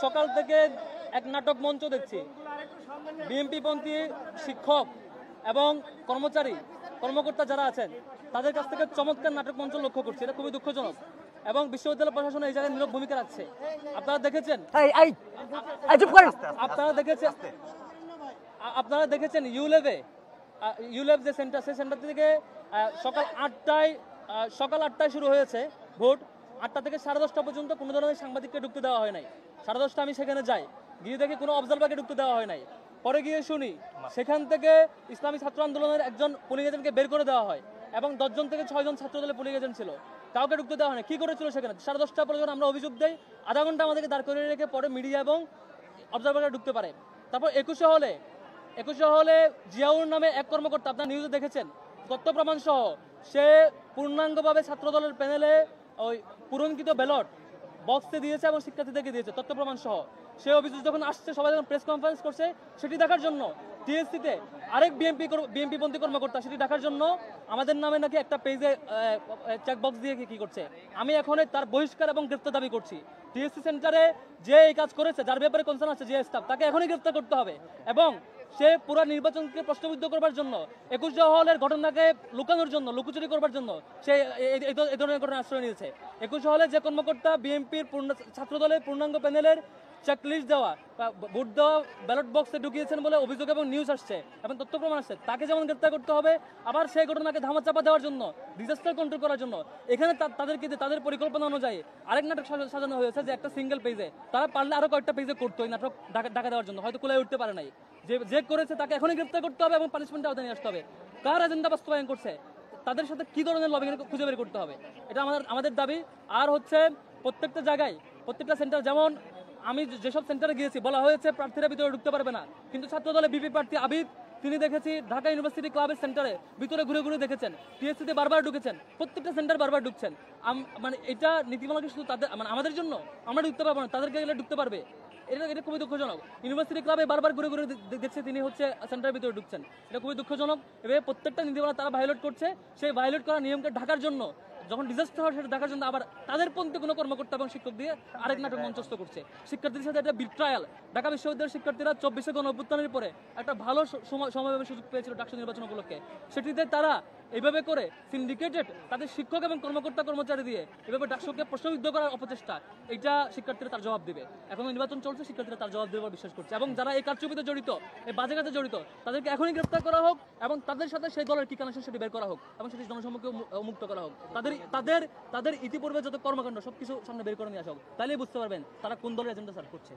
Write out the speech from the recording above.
সকাল থেকে এক নাটক মঞ্চ দেখছি। বিএনপিপন্থী শিক্ষক এবং কর্মকর্তা যারা আছেন তাদের কাছ থেকে চমৎকার নাটক মঞ্চ লক্ষ্য করছি। এটা খুবই দুঃখজনক এবং বিশ্ববিদ্যালয় প্রশাসন এই জায়গায় নীরব ভূমিকা রাখছে। আপনারা দেখেছেন ইউলেভ যে সেন্টার, সেই সেন্টার থেকে সকাল 8টায় শুরু হয়েছে ভোট। 8টা থেকে 10:30 পর্যন্ত কোনো ধরনের সাংবাদিককে ঢুকতে দেওয়া হয় নাই। 10:30 আমি সেখানে যাই, গিয়ে দেখি কোনো অবজারভারকে ঢুকতে দেওয়া হয় নাই। পরে গিয়ে শুনি সেখান থেকে ইসলামী ছাত্র আন্দোলনের একজন পুলিশ এজেন্টকে বের করে দেওয়া হয় এবং 10 জন থেকে 6 জন ছাত্র দলের পুলিশ এজেন্ট ছিল, কাউকে ঢুকতে দেওয়া হয় না। কি করেছিল সেখানে? 10:30 পর্যন্ত আমরা অভিযোগ দেই, আধা ঘন্টা আমাদেরকে দাঁড় করিয়ে রেখে পরে মিডিয়া এবং অবজারভাররা ঢুকতে পারে। তারপর 21 হলে জিয়াউর নামে এক কর্মকর্তা, আপনার নিউজে দেখেছেন, তথ্য প্রমাণ সহ সে পূর্ণাঙ্গভাবে ছাত্র দলের প্যানেলে ওই পূরণকৃত ব্যালট বক্সে দিয়েছে এবং শিক্ষার্থীদেরকে দিয়েছে তথ্য প্রমাণ সহ। সে অভিযোগ যখন আসছে, সবাই যখন প্রেস কনফারেন্স করছে, সেটি দেখার জন্য টিএসসিতে আরেক বিএনপিপন্থী কর্মকর্তা সেটি দেখার জন্য আমাদের নামে নাকি একটা পেজে চেকবক্স দিয়ে কি করছে। আমি এখন তার বহিষ্কার এবং গ্রেফতার দাবি করছি। টিএসসি সেন্টারে যে এই কাজ করেছে, যার ব্যাপারে কনসার্ন আছে যে স্টাফ, তাকে এখনই গ্রেফতার করতে হবে এবং সে পুরো নির্বাচনকে প্রশ্নবিদ্ধ করবার জন্য, 21 হলের ঘটনাকে লুকানোর জন্য, লুকোচুরি করবার জন্য সে এই ধরনের ঘটনা আশ্রয় নিয়েছে। 21 হলে যে কর্মকর্তা বিএনপির ছাত্র দলের পূর্ণাঙ্গ প্যানেলের চেকলিস্ট দেওয়া, ভোট দেওয়া ব্যালট বক্সে ঢুকিয়েছেন বলে অভিযোগ এবং নিউজ আসছে এবং তথ্য প্রমাণ আসছে, তাকে যেমন গ্রেফতার করতে হবে, আবার সেই ঘটনাকে ধামাচাপা দেওয়ার জন্য, ডিজাস্টার কন্ট্রোল করার জন্য এখানে তাদেরকে তাদের পরিকল্পনা অনুযায়ী আরেক নাটক সাজানো হয়েছে যে একটা সিঙ্গেল পেজে, তারা পারলে আরো কয়েকটা পেজে করতো এই নাটক ঢাকা দেওয়ার জন্য, হয়তো কুলায় উঠতে পারে নাই। যে করেছে তাকে এখনই গ্রেফতার করতে হবে এবং পানিশমেন্ট আওতায় নিয়ে আসতে হবে। কার এজেন্ডা বাস্তবায়ন করছে, তাদের সাথে কি ধরনের লবিং খুঁজে বের করতে হবে, এটা আমাদের দাবি। আর হচ্ছে প্রত্যেকটা জায়গায়, প্রত্যেকটা সেন্টার, যেমন আমি যেসব সেন্টারে গিয়েছি বলা হয়েছে প্রার্থীরা ভিতরে ঢুকতে পারবে না, কিন্তু ছাত্র দলে বিপি প্রার্থী আবিদ, তিনি দেখেছি ঢাকা ইউনিভার্সিটি ক্লাবের সেন্টারে ভিতরে ঘুরে ঘুরে দেখেছেন, টিএসসিতে বারবার ঢুকেছেন, প্রত্যেকটা সেন্টার বারবার ঢুকছেন। মানে এটা নীতিমালাকে শুধু তাদের, মানে আমাদের জন্য, আমরা ঢুকতে পারবো না, তাদেরকে গেলে ঢুকতে পারবে। এটা খুবই দুঃখজনক। ইউনিভার্সিটি ক্লাবে বারবার ঘুরে ঘুরে দেখছে তিনি হচ্ছে সেন্টারের ভিতরে ঢুকছেন, এটা খুবই দুঃখজনক। এভাবে প্রত্যেকটা নীতিমালা তারা ভায়োলেট করছে। সেই ভায়োলেট করা নিয়মকে ঢাকার জন্য, যখন ডিজাস্টার হয় সেটা দেখার জন্য আবার তাদের পন্থী কোনো কর্মকর্তা এবং শিক্ষক দিয়ে আরেক নাটক মঞ্চস্থ করছে শিক্ষার্থীদের সাথে। একটা বিট্রায়াল। ঢাকা বিশ্ববিদ্যালয়ের শিক্ষার্থীরা 24 গণ-অভ্যুত্থানের পরে একটা ভালো সমাবেশের সুযোগ পেয়েছিল ডাকসু নির্বাচন উপলক্ষে, সেটিতে তারা এইভাবে করে সিন্ডিকেটেড তাদের শিক্ষক এবং কর্মচারী দিয়ে এভাবে ডাকসুকে প্রশ্নবিদ্ধ করার অপচেষ্টা, এটা শিক্ষার্থীরা তার জবাব দিবে। এখন নির্বাচন চলছে, শিক্ষার্থীরা তার জবাব দেবে বিশ্বাস করছে। এবং যারা এই কারচুপিতে জড়িত, এই বাজে কাজে জড়িত, তাদেরকে এখনই গ্রেফতার করা হোক এবং তাদের সাথে সেই দলের কি কানেকশন সেটি বের করা হোক এবং সেটি জনসম্মুখে মুক্ত করা হোক। তাদের ইতিপূর্বে যত কর্মকাণ্ড সবকিছু সামনে বের করে নিয়ে আসা হোক, তাহলেই বুঝতে পারবেন তারা কোন দলের এজেন্ডা সার্ভ করছে।